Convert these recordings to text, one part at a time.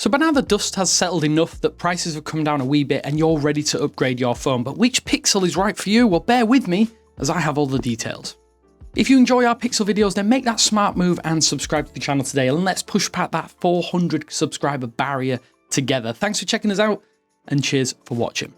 So by now the dust has settled enough that prices have come down a wee bit and you're ready to upgrade your phone, but which Pixel is right for you? Well, bear with me as I have all the details. If you enjoy our Pixel videos, then make that smart move and subscribe to the channel today, and let's push past that 400 subscriber barrier together. Thanks for checking us out and cheers for watching.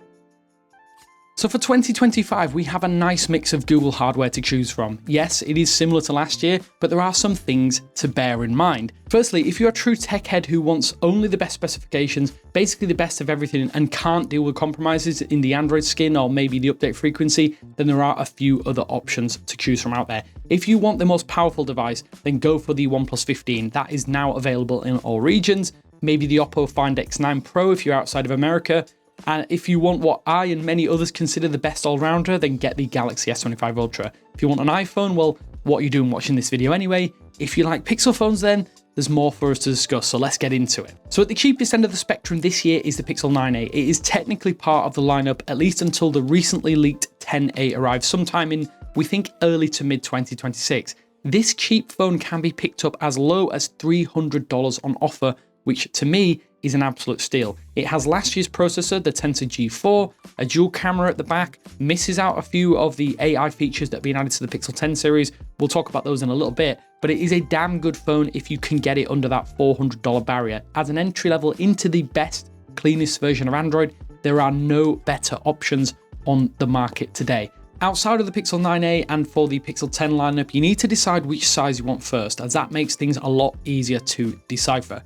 So for 2025, we have a nice mix of Google hardware to choose from. Yes, it is similar to last year, but there are some things to bear in mind. Firstly, if you're a true tech head who wants only the best specifications, basically the best of everything, and can't deal with compromises in the Android skin or maybe the update frequency, then there are a few other options to choose from out there. If you want the most powerful device, then go for the OnePlus 15. That is now available in all regions. Maybe the Oppo Find X9 Pro if you're outside of America. And if you want what I and many others consider the best all-rounder, then get the Galaxy S25 Ultra. If you want an iPhone, well, what are you doing watching this video anyway? If you like Pixel phones then, there's more for us to discuss, so let's get into it. So at the cheapest end of the spectrum this year is the Pixel 9a. It is technically part of the lineup, at least until the recently leaked 10a arrives sometime in, we think, early to mid 2026. This cheap phone can be picked up as low as $300 on offer, which to me is an absolute steal. It has last year's processor, the Tensor G4, a dual camera at the back, misses out a few of the AI features that have been added to the Pixel 10 series. We'll talk about those in a little bit, but it is a damn good phone if you can get it under that $400 barrier. As an entry level into the best, cleanest version of Android, there are no better options on the market today. Outside of the Pixel 9a and for the Pixel 10 lineup, you need to decide which size you want first, as that makes things a lot easier to decipher.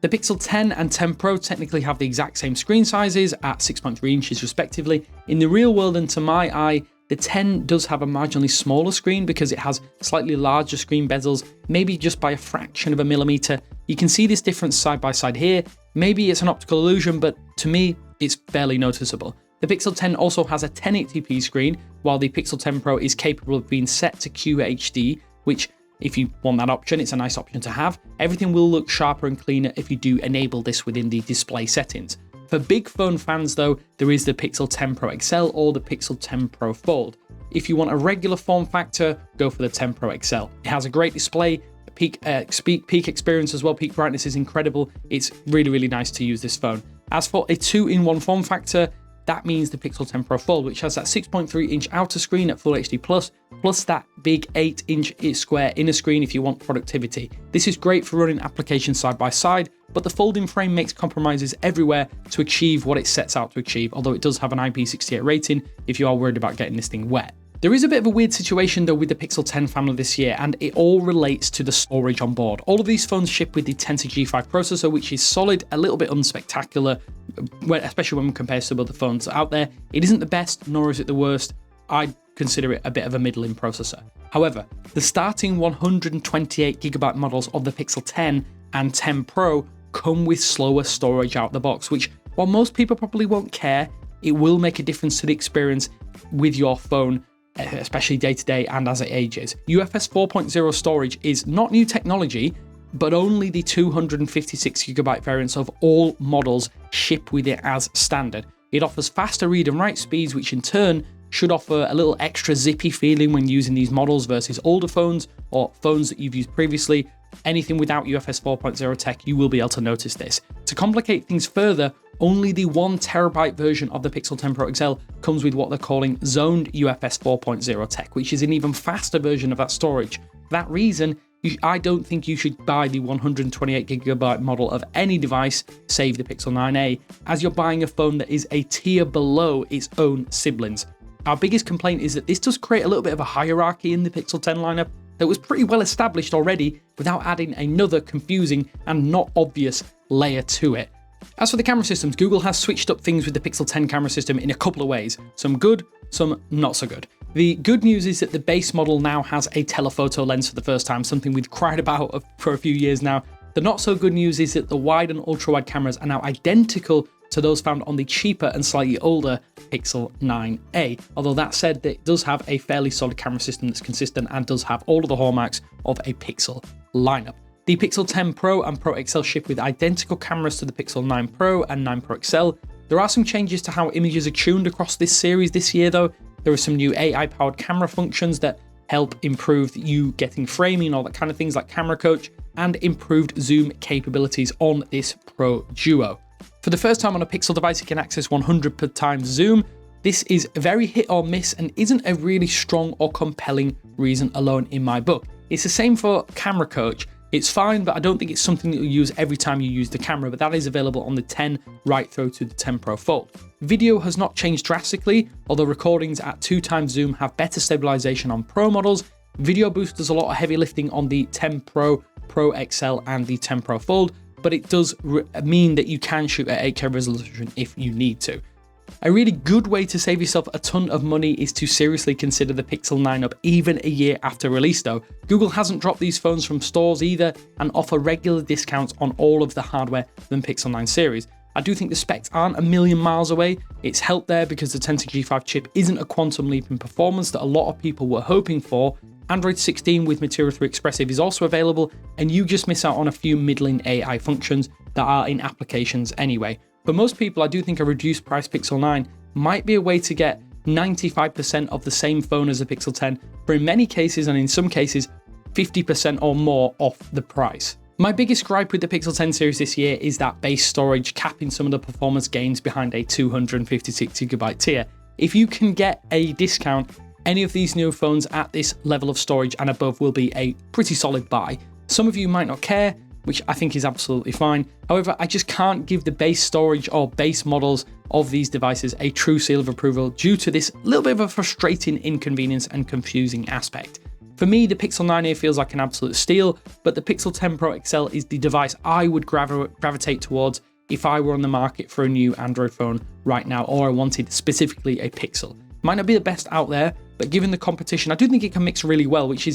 The Pixel 10 and 10 Pro technically have the exact same screen sizes at 6.3 inches respectively. In the real world and to my eye, the 10 does have a marginally smaller screen because it has slightly larger screen bezels, maybe just by a fraction of a millimeter. You can see this difference side by side here. Maybe it's an optical illusion, but to me, it's barely noticeable. The Pixel 10 also has a 1080p screen, while the Pixel 10 Pro is capable of being set to QHD, which, if you want that option, it's a nice option to have. Everything will look sharper and cleaner if you do enable this within the display settings. For big phone fans though, there is the Pixel 10 Pro XL or the Pixel 10 Pro Fold. If you want a regular form factor, go for the 10 Pro XL. It has a great display, peak experience as well, peak brightness is incredible. It's really, really nice to use this phone. As for a 2-in-1 form factor, that means the Pixel 10 Pro Fold, which has that 6.3-inch outer screen at Full HD+, plus that big 8-inch square inner screen if you want productivity. This is great for running applications side by side, but the folding frame makes compromises everywhere to achieve what it sets out to achieve, although it does have an IP68 rating if you are worried about getting this thing wet. There is a bit of a weird situation though with the Pixel 10 family this year, and it all relates to the storage on board. All of these phones ship with the Tensor G5 processor, which is solid, a little bit unspectacular, especially when compared to other phones out there. It isn't the best, nor is it the worst. I'd consider it a bit of a middling processor. However, the starting 128GB models of the Pixel 10 and 10 Pro come with slower storage out the box, which, while most people probably won't care, it will make a difference to the experience with your phone, especially day to day and as it ages. UFS 4.0 storage is not new technology, but only the 256GB variants of all models ship with it as standard. It offers faster read and write speeds, which in turn should offer a little extra zippy feeling when using these models versus older phones or phones that you've used previously. Anything without UFS 4.0 tech, you will be able to notice this. To complicate things further, only the 1TB version of the Pixel 10 Pro XL comes with what they're calling zoned UFS 4.0 tech, which is an even faster version of that storage. For that reason, I don't think you should buy the 128GB model of any device, save the Pixel 9a, as you're buying a phone that is a tier below its own siblings. Our biggest complaint is that this does create a little bit of a hierarchy in the Pixel 10 lineup that was pretty well established already without adding another confusing and not obvious layer to it. As for the camera systems, Google has switched up things with the Pixel 10 camera system in a couple of ways. Some good, some not so good. The good news is that the base model now has a telephoto lens for the first time, something we've cried about for a few years now. The not so good news is that the wide and ultra-wide cameras are now identical to those found on the cheaper and slightly older Pixel 9a. Although that said, it does have a fairly solid camera system that's consistent and does have all of the hallmarks of a Pixel lineup. The Pixel 10 Pro and Pro XL ship with identical cameras to the Pixel 9 Pro and 9 Pro XL. There are some changes to how images are tuned across this series this year though. There are some new AI-powered camera functions that help improve you getting framing, all that kind of things like Camera Coach. and improved zoom capabilities on this Pro Duo. For the first time on a Pixel device, it can access 100x zoom. This is very hit or miss and isn't a really strong or compelling reason alone in my book. It's the same for Camera Coach. It's fine, but I don't think it's something that you'll use every time you use the camera, but that is available on the 10 right through to the 10 Pro Fold. Video has not changed drastically, although recordings at 2x zoom have better stabilization on Pro models. Video Boost does a lot of heavy lifting on the 10 Pro, Pro XL and the 10 Pro Fold, but it does mean that you can shoot at 8K resolution if you need to. A really good way to save yourself a ton of money is to seriously consider the Pixel 9 Up even a year after release though. Google hasn't dropped these phones from stores either and offer regular discounts on all of the hardware than Pixel 9 series. I do think the specs aren't a million miles away. It's helped there because the Tensor G5 chip isn't a quantum leap in performance that a lot of people were hoping for. Android 16 with Material 3 Expressive is also available, and you just miss out on a few middling AI functions that are in applications anyway. For most people, I do think a reduced price Pixel 9 might be a way to get 95% of the same phone as a Pixel 10, for in many cases, and in some cases, 50% or more off the price. My biggest gripe with the Pixel 10 series this year is that base storage capping some of the performance gains behind a 256GB tier. If you can get a discount, any of these new phones at this level of storage and above will be a pretty solid buy. Some of you might not care, which I think is absolutely fine. However, I just can't give the base storage or base models of these devices a true seal of approval due to this little bit of a frustrating inconvenience and confusing aspect. For me, the Pixel 9a feels like an absolute steal, but the Pixel 10 Pro XL is the device I would gravitate towards if I were on the market for a new Android phone right now, or I wanted specifically a Pixel. Might not be the best out there, but given the competition, I do think it can mix really well, it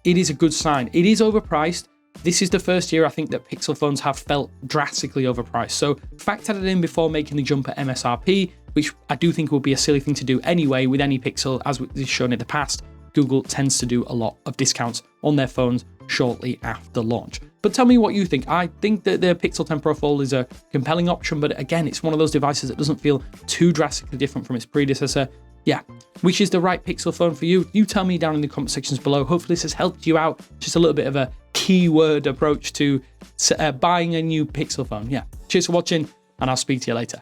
is a good sign. It is overpriced. This is the first year I think that Pixel phones have felt drastically overpriced. So factor it in before making the jump at MSRP, which I do think will be a silly thing to do anyway with any Pixel, as we've shown in the past. Google tends to do a lot of discounts on their phones shortly after launch. But tell me what you think. I think that the Pixel 10 Pro Fold is a compelling option, but again, it's one of those devices that doesn't feel too drastically different from its predecessor. Yeah, which is the right Pixel phone for you? You tell me down in the comment sections below. Hopefully this has helped you out. Just a little bit of a keyword approach to buying a new Pixel phone. Yeah, cheers for watching, and I'll speak to you later.